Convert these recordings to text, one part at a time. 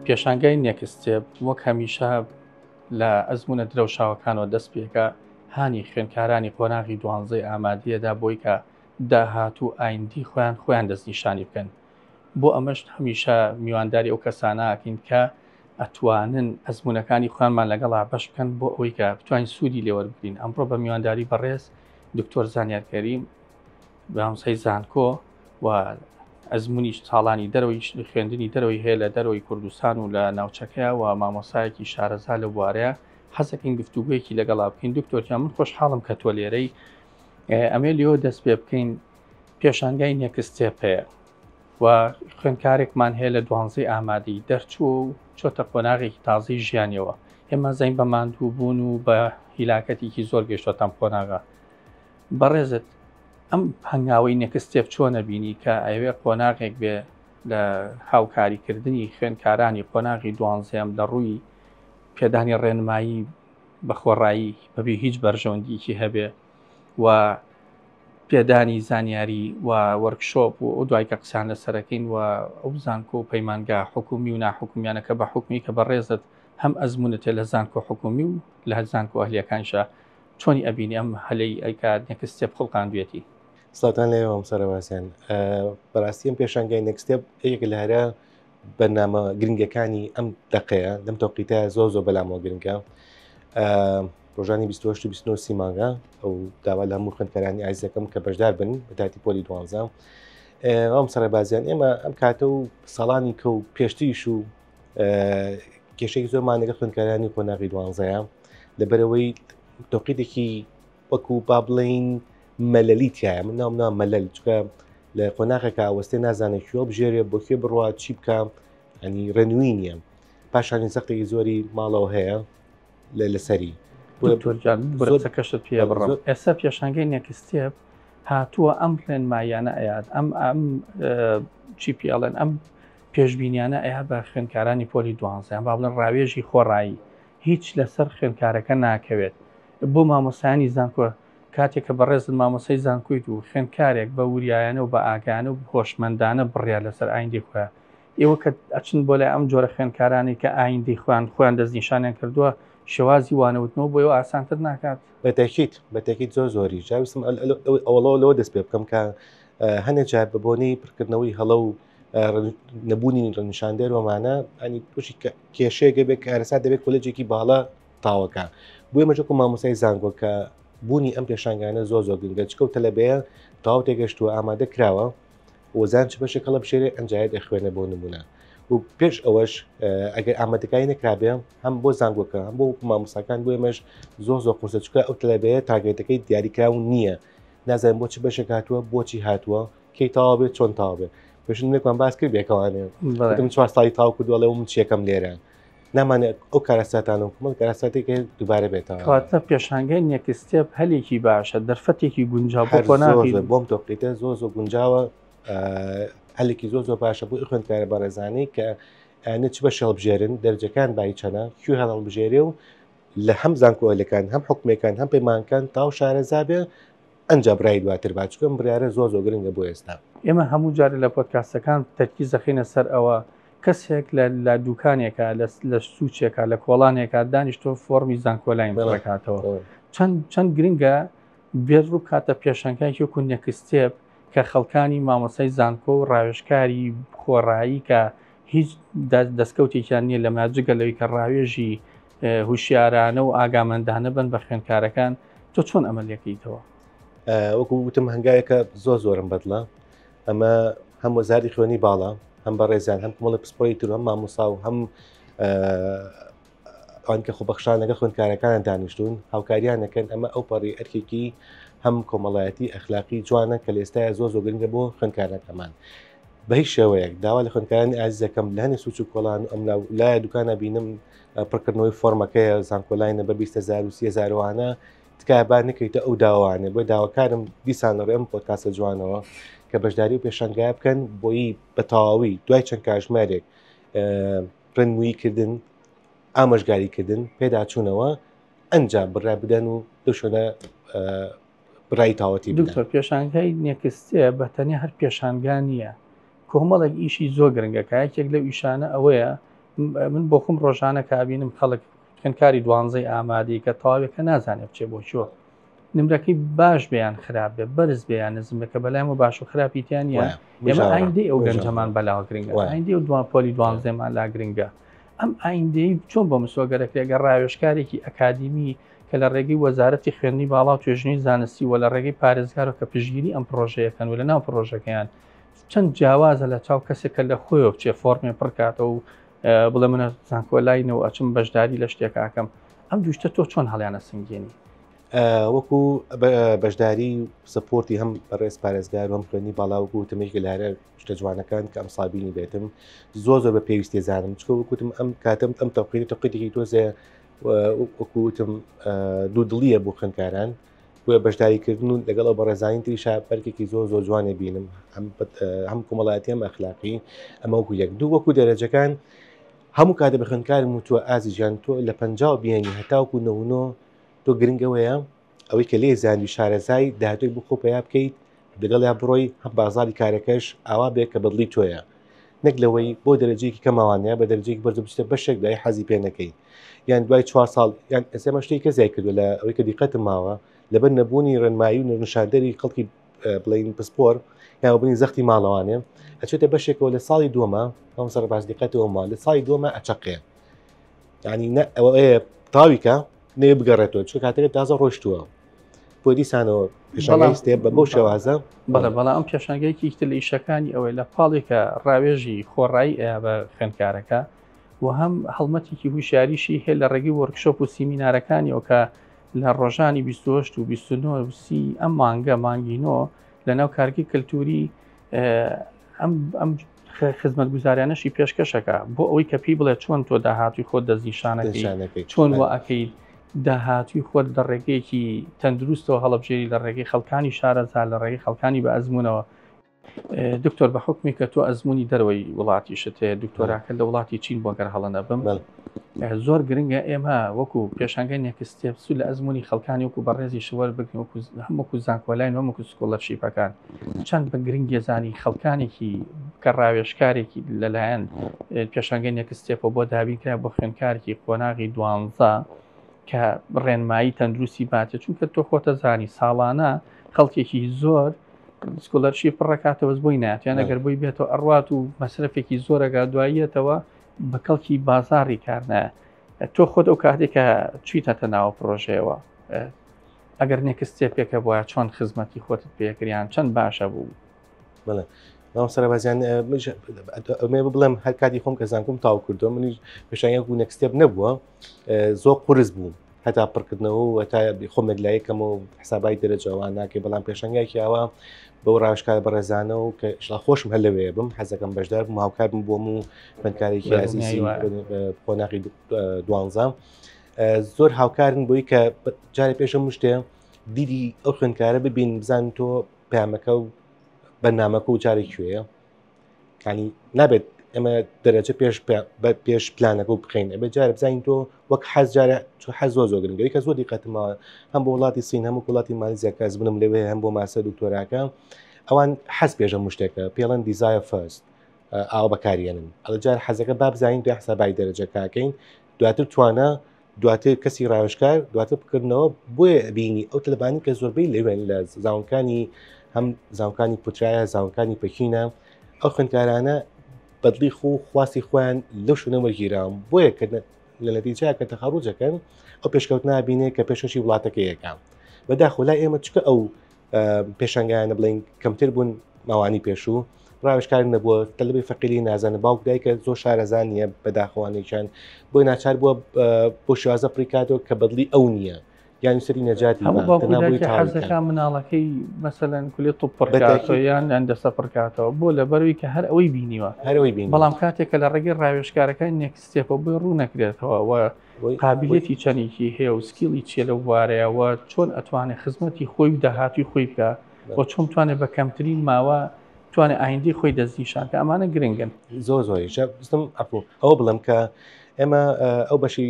پێشانگای نێکستێب وەک هەمیشە لە ئەزمونە درەوشاوەکانەوە دەست پێکە هانی خوێندکارانی قۆناغی 12 ئامادەیەدا بۆی کە داهاتوو ئایندی خۆیان دەستنیشانی بکەن. بۆ ئەمەش هەمیشە میوانداری ئەو کەسانەکەین کە ئەتوانن ئەزمونەکانی خۆیانمان لەگەڵا بەش بکەن بۆ ئەوەی کە بتوانین سوودی لێوەربگرین. ئەمڕۆ بە میوانداری بەڕێز دکتۆر زانیارکەریم بامسەی زانکۆ و ئەزمموی ساڵانی دەرەوەی خوێندنی دەرەوەی هەیە لە دەرەوەی کوردستان و لە ناوچەکەیە و مامۆسایەکی شارەزا لە بوارەیە حەزەکەین گفتوگویەکی لەگەڵا بکەین. دکتۆریا من خۆشحاڵم کە تۆ لێرەی ئەمێ لێەوە دەست پێ بکەین. پێشانگای نێکستێپ هەیە و خوێندکارێکمان هەیە لە 12 ئامادەی دەرچوو و چۆتە قۆناغێکی تازەی ژیانیەوە. ئێمە زەین بە ماندوو بوون و بە هیلاکەتێکی زۆر گەشتۆتەم قۆناغا. بەڕێزت ئەم هەنگاوی نێکستێپ چۆنە بینی کە ئەوێ قۆناغێک بێ لە هاوکاریکردنی خوێندکارانی قۆناغی 12 لە ڕووی پێدانی ڕێنمایی بەخۆڕایی بەبێ هیچ بەرژەوەندیکی هەبێ و پێدانی زانیاری و وەرکشۆپ و ئەو دوای کە قسان لەسەرەکەین و ئەو زانکۆ و پەیمانگا حکومی و ناحکومیانەکە بە حکومی کە بەڕێزت هەم ئەزمونتێ لە زانکۆ حکومی و لە زانکۆ ئەهلیەکانشە چۆنی ئەبینی ئەم هەلەی ئەیکات نێکستێپ خڵقاندوێتی. سڵاتان لێەوەم سەرەواسیان بەڕاستیم پێشانگای نێکستێپ یەک لە هەرە بەرنامە گرنگەکانی ئەم دەقەیە لەم تۆقیتە زۆر ئەبەلامەوە گرنگە ڕۆژانی 28 مانگە ئەو داوا لە هەموو خوێندکارانی ئایزەکەم کە بەشدار بن بە تاتی پۆلی 12 ئەم سەربازیان ئێمە ئەم کاتە و ساڵانی کە و پێشتریش و کێشەی زۆرمان لەگەڵ خوێندکارانی قۆناغی 12 لەبەرەوەی تۆقیتێکی وەکو با بڵین مەلەلی تایە من ناوم مەلەل چکە لە قۆناغێکە ئاوەستێ نازانێت کوێ بژێرێ بۆ کوێ بڕوا چی بکە ئەنی ڕێنووی نییە پاشانی سەختێکی زۆری ماڵەوە هەیە لەسەری کەشت پێ بڕم. ئێستا پێشانگەی نێکستێپ هاتووە ئەم ڕێنمایانە ئەیات ئەم چی پێڵێن ئەم پێشبینیانە ئەیا بە خوێندکارانی پۆلی 12 با بڵێن ڕاوێژی خۆڕایی هیچ لەسەر خوێندکارەکە ناکەوێت. بۆ مامۆسایانی زانکۆ کاتێک کە بەڕێزت مامۆسەی زانکۆیت و خوێندکارێک بە وریایانە و بە ئاگانە و هۆشمەندانە بڕیا لەسەر ئایندی خۆیان ئێوە کە ئەچن بۆ لای ئەم جۆرە خوێندکارانی کە ئایندی خۆیان دەستنیشانیان کردووە شێوازی وانەوتنەوە بۆ ئێوە ئاسانتر ناکات. بەتەکیت زۆری جاویستم ئەوڵەوە لەوە دەست پێ بکەم کە هەنێک جار بەبوونی پڕکردنەوەی هەڵە و نەبوونی ڕەنیشاندێرۆمانە ئەنی تووشی کێشەیەگە بێت کارەسات دەبێت کۆلێجێکی باڵە تاوەکە بۆ ئێمەژەکو مامۆسای زانکۆ کە بوونی ئەم پێشانگانە زۆر گرنگە چکەوتە لە بەیە تاو تێگەشتووە ئامادە کراوە وەزان چ بەشێک هەڵە بشێرێ ئەنجایەت دەخوێنە بۆ نمونە و پێش ئەوەش ئەگەر ئامادەکاری نەکرابێ هەم بۆ زانگۆکە هەم بۆ مامۆساکان بۆ ئێمەش زۆر قورسە چکە ئەو تەلەبەیە تاگێتەکەی دیاریکراون نییە نازانین بۆچی بەشێک هاتووە بۆچی هاتووە کەی تاوا بێت چۆن تاوا بێت پێشنێکمان باس کرد بێکەوانێ چوار ساڵی تاو کردووەڵێ من چیەکەم لێرە نامانێت ئەو کارەساتان و کومەڵ کارەساتێک دووبارە بێتەوە کاتە پێشانگای نێکستێپ هەلێکی باشە دەرفەتێکی گونجاو بۆ قۆناغی بۆم تۆقیتە زۆر گونجاوە هەلێکی زۆر باشە بۆ خوێندکارە بەڕێزانەی کە ئەنە چ بە شەڵبژێرن دەرجەکان بایچەنە کوێ هەڵبژێرێ و لە هەم زانکۆلەکان هەم حکومەکان هەم پەیمانکان تاو شارەزا بێ ئەنج برای دواتر باچکەم بریارە زۆر گرنگە بۆ ئێستا. ئێمە هەموو جارە لە پۆدکاستەکان تەرکیز دەخینە سەر ئەوە کەسێک لە دوکانێکە لە سوچێکە لە کۆڵانێکە دانیشتۆ فۆرمی زانکۆلاین بڕکاتەوە چەند گرنگە بێڕوو کاتە پێشانگای وەکو نێکستێپ کە خەڵکانی مامۆسای زانکۆ و ڕاوێژکاری خۆڕایی کە هیچ دەستکەوتێکیان نییە لە ماجگە لەوەی کە ڕاوێژی هوشیارانە و ئاگامەندانە بن بە خوێندکارەکان تۆ چۆن ئەمەلیەکەیتەوە؟ وەکو وتم هەنگایەکە زۆرم بەدڵە ئەمە هەم وەزاری خوێنی باڵە هەم بە ڕێزیان هەم کومەڵی پسپۆری تر هەم مامۆسا و هەم ئەوان کە خۆبەخشان لەگەڵ خوێندکارەکانیان دانیشتون هاوکاریان دەکەن ئەمە ئەو پەڕی ئەرکێکی هەم کۆمەڵایەتی ئەخلاقی جوانە کە لە ئێستاە زۆر گرنگە بۆ خوێندکارەکەمان بە هیچ شێوەیەک داوا لە خوێندکارانی ئازیزەکەم لە هەنێ سوچ و کۆڵان ئەم لایە دوکانە بینم پڕکردنەوەی فۆرمەکەیە زانکۆلاینە بە 20,000 و 30,000وانە تکایە نەکەیتە ئەو داوانێ بۆ داواکارم دیسانەڕێ ئەم پۆدکاستە جوانەوە کە بەشداری و پێشانگای بکەن بۆی بە تەواوی دوای چەند کاتژمێرێک ڕێنموییکردن ئامۆژگاریکردن پێداچوونەوە ئەنجام بڕای بدەن و دەشۆنە بڕای تاوەتی دکتۆر پێشانگای نێکستێپ بەتەنیا هەر پێشانگا نییە کۆمەڵێک ئیشی زۆر گرنگەکە یەکێک لەو ئیشانە ئەوەیە من بۆ خۆم ڕۆژانە کابینم خەڵک خوێندکاری دوانزەی ئامادەی کە تەواوێکە نازانێت بچێ بۆ چۆ نمرەکەی باش بیان خراپ بێ بەرز بیان نزمەکە بەلایەوە باش و خراپیتیانە ئێمە ئایندەی ئەو گەنجەمان بەلاوە گرنگە ئایندەی و دوان پۆلی دوانزەمان لا گرنگە ئەم ئایندەی چۆن بۆ مسۆگەرەکرێگە ڕاوێژکارێکی ئەکادمی کە لە ڕێگەی وەزارەتی خوێندنی باڵا و توێژنی زانستی و لە ڕێگەی پارێزگارە کە پشگیری ئەم پرۆژەیەکەن و لە ناو پرۆژەکەیان چەند جیاوازە لە چاو کەسێکە لە خۆیەوە بچێ فۆرمێ پڕکاتەوە و بڵێ منە زانکۆلاینەوە ئەچم بەشداری لە شتێکاکەم ئەم دوشتە تۆ چۆن هەڵیانە سنگێنی وەکو بەشداری سپۆرتی هەم بەڕێز پارێزگار هەم خوێنی باڵاوکو وتمێکی لارە شتە جوانەکان کە ئەم سابینی بێتم زۆر بە پێویستی زانم چکە وەکوتم ئەم کاتم ئەم تەقیتێکی تۆزێ وەکوتم دوودڵیە بۆ خوێندکاران بۆیە بەشداریکردن و لەگەڵ ئەو بەڕێزانی تریشا بەرکێکی زۆر جوانێ بینم هەم کۆمەڵایەتی هەم ئەخلاقی ئەمە وەکو یەک دوو وەکو دەرەجەکان هەموو کاتە بە خوێندکارم و تۆ ئازیژیان تۆ لە 50 بینی هەتاوکو نەونۆ تۆ گرنگەوەیە ئەوەی کە لێ زاندوی شارەزای داهاتۆی بۆ خۆ پیا بکەیت دەگەڵ یا بڕۆی هەم بازاری کارەکەش ئاوا بێت کە بەدڵی تۆیە نەک لەوەی بۆ دەرەجەیەکی کەماوانەیە بە دەرەجەیەکی بەرز بچتە بەشێک دای حەزی پێ نەکەی یان دوای 4 ساڵ یان ئەسێمە شتێکی کەسای کردو لە ئەوەی کە دیقەتم ماوە لەبەر نەبوونی ڕێنمایی و نیشاندەری خەڵکی بڵین پسپۆر یان بنی زەختی ماڵەوانێ ئەچێتە بەشێکەوە لە ساڵی دووەمە ئەم سەرباز دیقەتەوە ماڵ لە ساڵی دووەمە ئەچەقێ یعنی ئەوەیە تاویکە نێ بگەڕێتەوە چون کاتێک تازە ڕۆشتووە بۆ دیسانەوە پێشانگەی بە بەو شێوازە بەڵام ئەم پێشانگەیەکی تر لە ئیشەکانی ئەوەی لە پاڵێکە ڕاوێژی خۆڕایی ئەیە بە خوێندکارەکە و هەم هەڵمەتێکی هوشیاریشی هەیە لە ڕێگەی وەرکشۆپ و سیمینارەکانیەوە کە لە ڕۆژانی 28 و 29 ئەم مانگە مانگینۆ لە ناو کارگی کللتوری ئەم خزمەت گوزاریانەشی پێشکەشەکە بۆ ئەوەی کە پێی بڵێ چۆن تۆ داهاتوی خۆت دەستنیشانەکەی چۆن وە ئەەکەیت داهاتوی خۆت لە ڕێگەیەکی تەندروستەوە هەڵبژێری لە ڕێگەی خەڵکانی شارەزا لە ڕێگەی خەڵکانی بە ئەزمونەوە دکتۆر بە حکمی کە تۆ ئەزمموی دەرەوەی وڵاتی شت هەیە دکتۆراکە لە وڵاتی چین بۆ گەر هەڵە نەبم زۆر گرنگە ئێمە وەکو پێشانگەی نێکستێپسو لە ئەزمموی خەڵکانی وەکو بەڕێزی شوەر بگرین هەمووکو زانکۆلاین وەمەکو سکۆلەرشیپەکان چەند بە گرنگی زانی خەڵکانێکی کە ڕاوێژکارێکی لەلایەن پێشانگەی نێکستێپەوە بۆ دابینکرا بۆ خوێندکارێکی قۆناغی دوانزە کە ڕێنمایی تەندروستی باتێت چونکە تۆ خۆتە زانی ساڵانە خەڵکێکی زۆر سکۆلەرشی پڕەکاتەوەز بۆی ناتیان ئەگەر بۆی بێتەوە ئەڕات و مەسرفێکی زۆرەگا دواییەتەوە بە کەڵکی بازاڕی کارنایە تۆ خۆت ئەو کاتێکە چیتەتە ناوە پرۆژەیەوە ئەگەر نێکستێپێکە بۆە چۆن خزمەتی خۆتت پێکریان چەند باشە بوو بڵێ سەربازیان ئەمێ بڵێم هەر کاتی خۆم کە زانکۆم تاو کردو منیش پێشانگە و نێکستێپ نەبووە زۆر قورس بوو هەتا پڕکردنەوە و هەتا خۆمێک لایەکەم و حسابای دەرەجەوان ناکەی بەڵام پێشانگایکی ئەوە بەو ڕاوشکار بەڕێزانە و کە شڵا خۆشم هەر لەوەیە بم حەزەکەم بەشدار بووم هاوکارم بۆم و خوێندکارێکی عەزیزی قۆناغی دوانزە زۆر هاوکارن بۆی کە جارێ پێشم شتێ دیدی ئەو خوێندکارە ببین بزان تۆ پامەکە و بەرنامەکە و جارێک کوێیە ینی نابێت ئەمە دەرەجە پێش پلانەکە و بخین ئەبێ جارە بزانین تۆ وەک حەز جارە حەز زۆر گرنگەوەی کە زۆر دیقەتمەوە هەم بۆ وڵاتی سین هەموو وڵاتی مالیزیا کەس بنم لەوێ هەم بۆ ماسە دکتۆراکە ئەوان حەز پێشە مشتێکە پێڵەن دیزایە فەرست ئاو بەکارێنن ئەڵە جار حەزەکە با بزانین دوای حسابای دەرەجەکەکەین دواتر توانە دواتر کەسی ڕاوشکار دواتر بکردنەوە بۆیە بینی ئەو تەلبانی کە زۆربەی لەوێن لە زاونکانی هەم زاونکانی پوترایە زاونکانی پەکینە ئەو خوێندکارانە بەدڵی خۆ خواستی خۆیان لەو شوێنە وەرگیراون بۆیە کە لە نەتیجەیە کە تەخەڕوجەکەن ئەو پێشکەوت نابینێ کە پێشەشی وڵاتەکەیەکە بەداخۆلای ئێمە چکە ئەو پێشنگایانە بڵین کەمتر بوون ماوانی پێشوو ڕاوشکار نەبووە تەلبی فەقیری نازانە باوک دایکە زۆر شارەزان نیە بەداخەوانێکیان بۆی ناچار بووە بۆ شێوازە پڕیکاتەوە کە بەدڵی ئەو نییە یان سەری نەجاتی حەزەکان مناڵەکەی مەسەلەن کولی توپ پڕکاتەوە یان ئەندەسە پڕکاتەوە بۆ لەبەروی کە هەر ئەوەی بینیوە هەرەوەی بین بەڵام کاتێکە لە ڕێگەی ڕاوێژکارەکان نێکستێپەوە بۆی ڕوو نەکرێتەوە و قابلیەتی چەندێکی هەیە و سکیڵی چیە لەو وارەیەوە چۆن ئەتوانێت خزمەتی خۆی و داهاتوی خۆی بکە بۆ چۆن توانێت بە کەمترین ماوە توانێت ئایندەی خۆی دەستنیشان کە ئەمانە گرنگن زۆری بستم ئەوە بڵم کە ئێمە ئەو بەشی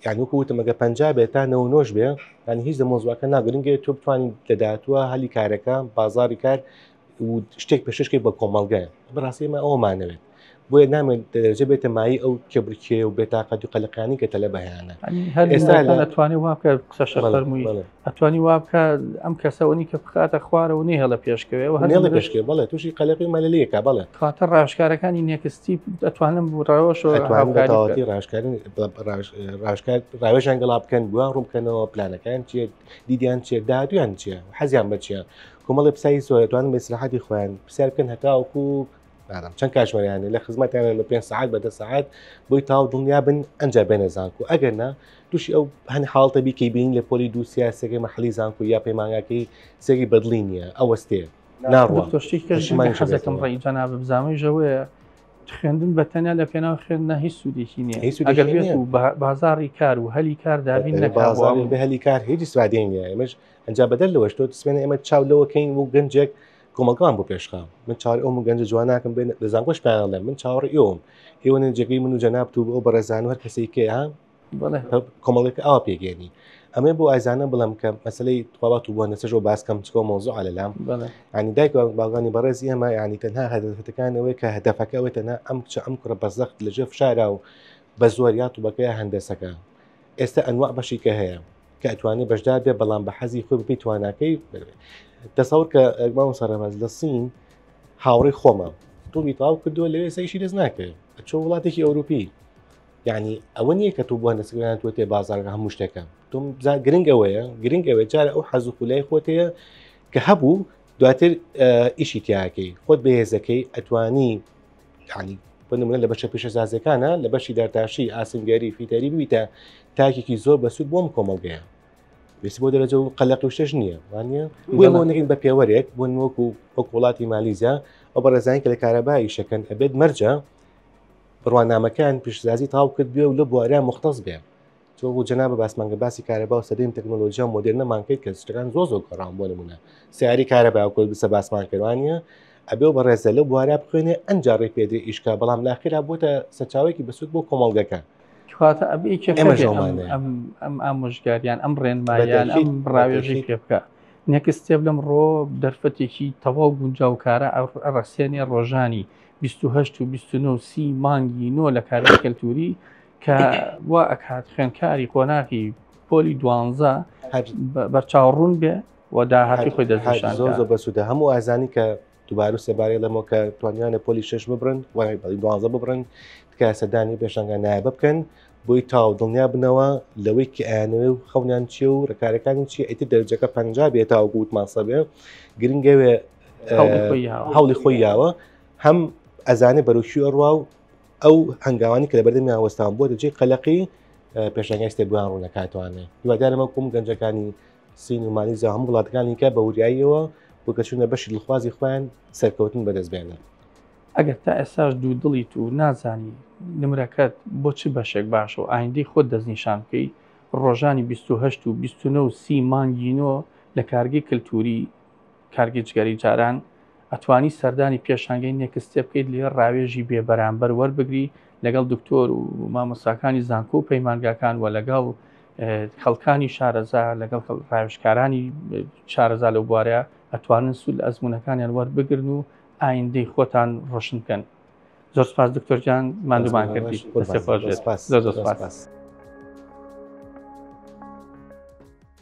یعنیوەکو وتمەگە پەنج بێت تا نەوەنۆش بێ ینی هیچ دەمۆزوەکە ناگرنگێت تۆ بتوانین لەداهاتووە هەلی کارەکە بازاری کار و شتێک پێششکی بە کۆمەڵگەیە بەڕاستی ئێمە ئەومانەوێت بۆیە نامێت دەرەجە بێتە مای ئەو کێبرکێ و بێتاقەتی و قەلەقانی کە تەلە بەیانە ئێستا ئەتوانێت وا بکە قسەش فەرمووی ئەتوانی وا بکە ئەم کەسەوەنی کە بخاتە خوارەوە نێ هەڵە پێشکەوێەوە هەڵە پێشکێ بەڵێ تووشی قەلەقی مەلەلیەکە بەڵێ کاتە ڕاشکارەکانی نێکستی ئەتوانم ڕەوەشەوە ئەتوانێتی ڕاوێژیان گەڵا بکەن بووان ڕوومکەنەوە پلانەکان چیە دیدیان چێ داهاتویان چییە حەزیان بەچیە کۆمەڵی پسایی زۆرتوانن بەسرحەتی خۆیان پرسیار بکەن هەتاوەکو چەند کاتژمێریانە لە خزمەتیان لە 5 ساعات بە 10 ساعات بۆی تاو دڵنیا بن ئەنجا بێنە زانکو ئەگەر نا تووشی ئەو هەن حاڵتە بیکەی بین لە پۆلی دوو سیاسەکەی مەحەلی زانکو یا پەیمانگاکەی سێری بەدڵی نییە ئەوەستێ ناڕۆشتێکم ڕێی جەناب بزانەوەیژەوەیە خوێندن بە تەنیا لە پێناو خوێندنە هیچ سوودێکی نییە ئەگەر بێت و بازاری کار و هەلی کار دابین بازاری بە هەلی کار هیچ سوادێن نیە ئێمەش ئەنجا بەدەر لەوەش تۆ سوێنە ئێمە چاو لەوەکەین و گەنجێک کۆمەڵگەوان بۆ پێشخام من چاوەڕ ئەو گەنجە جواناکەم بێن لە زانکۆش پێیانڵێ من چاوەڕ ئێوەم ئێوە نەنجەکەی من و جەناب تو ئەو بەڕێزان و هەر کەسێک کێ کۆمەڵێک ئەوە پێگەێنی ئەمێ بۆ ئازانە بڵم کە مەسلەی توابات و بۆ نەسەژ و باسکەم چکۆ مۆزوع لەلام ینی دایک باڵگانی بەڕێز ئێمە ینی تەنها هەدەفەکانەوەی کە هەدەفەکەەوەی تەنها ئەم ئەم کوڕە بەزەخت لەژێ فشارا و بە زۆریات و بەکەی هەندەسەکە ئێستا ئەنواع بەشی کە هەیە کە ئەتوانێت بەشدار بێ بەڵام بە حەزی خۆی بپی تواناکەی دەسەور کە ئەگماوە سەرەمەز لە سین هاوڕێی خۆمە توڵی تاو کردووە لەوێ سەیشی دەست ناکرد ئەچۆ وڵاتێکی ئەوروپی یعنی ئەوە نییە کە تو بۆ نسگویان توێ بازارگە هەموو شتەکە تۆم گرنگەوەیە گرنگەوەی جارە ئەو حەز و خولای خۆتەیە کە هەبوو دواتر ئیشی تیاکەی خۆت بەهێزەکەی ئەتوانی ینی بنمونە لە بەشە پیشە زازەکانە لە بەشی دەرتاشی ئاسنگاری فیتەری ببیتە تاکێکی زۆر بەسوود بۆم کۆمەڵگەیە بێسی بۆ دەرەجە و قەلەق و شتێش نییە وانە بۆ نەگەین بە پێوەرێک بۆ وەکو وڵاتی مالیزیا ئەو بەڕێزانی کە لە کارەبایی شەکەن ئەبێت مەرجە بڕوانامەکان پیشزازی تاو کرد بێ و لە بوارە مختەز بێ تۆ جەنابە باسمانگە باسی کارەبا و سەدەیم تەکنۆلۆژیا مۆدرنەمانکەیت کە شتەکان زۆر گەڕام بۆ نمونە سیاری کارەبا و کۆل بسە باسمان کردوانە ئەبێ و بەڕێزە لە بوارە بخوێنێ ئەنجاڕێ پێدرێ ئیشکا بەڵام لاخرا بۆتە سەرچاوێکی بەسوود بۆ کۆمەڵگەکە کاتە ئەبێ ئەم ئامۆژگاریان ئەم ڕێنمایان ئەم ڕاوێژی پێ بکە نێکستێب لەم ڕۆ دەرفەتێکی تەواو گونجاوکارە ڕەسێنێ ڕۆژانی 28 و 29 30 مانگی نۆ لە کاری کەلتوری کە وا ئەکات خوێنکاری قۆناغی پۆلی 12 بەرچاوڕوون بێ و داهاتی خۆی دەستنیشان زۆر بەسوودە هەموو ئازانی کە دووبارە سێبارەی لەمەوە کە توانیانە پۆلی 6 ببرن وای 12 ببرن تکە سەردانی پێشنگە نایە بکەن بۆی تاو دڵنیا بنەوە لەوەی کە ئەیانەوێ و خەونیان چیە و ڕێکارەکانی چیە ئیتر دەرجەکە 50 بێتە و گوتمانسە بێ گرنگەوێ هەوڵی خۆی یاوە هەم ئەزانێ بەرەوشی ئەڕوا و ئەو هەنگاوانی کە لە بەردەمی هاوەستان بۆ دەجێ قەلەقی پێشنگای سێبووان ڕوو نەکاتوانێ دووادارەمە کوم گەنجەکانی سین و مالیزیا هەموو وڵاتەکانی کە بە وریاییەوە بۆ کەچوونە بەشی دڵخوازی خۆیان سەرکەوتن بەدەستبێنە ئەگەر تا ئێستاش دوو دڵیت و نازانی نمرەکەت بۆ چ بەشێک باش و ئایندەی خۆت دەستنیشان بکەی ڕۆژانی 28 و 29 و 30 مانگینەوە لە کارگەی کللتوری کارگەی جگەری جاران ئەتوانی سەردانی پێشانگەی نێکستێ بکەیت لێ ڕاوێژی بێبەرامبەر وەربگری لەگەڵ دکتۆر و مامۆستاکانی زانکۆ و پەیمانگاکان و لەگەڵ خەڵکانی شارەزا لەگەڵ ڕاوێژکارانی شارەزا لەو بوارەیە ئەتوانن سوود لە ئەزمونونەکانیان وەربگرن و ئایندەی خۆتان ڕۆشن بکەن. زۆر سپاس دکتۆر جان ماندوومان کردی. زۆر سپاس.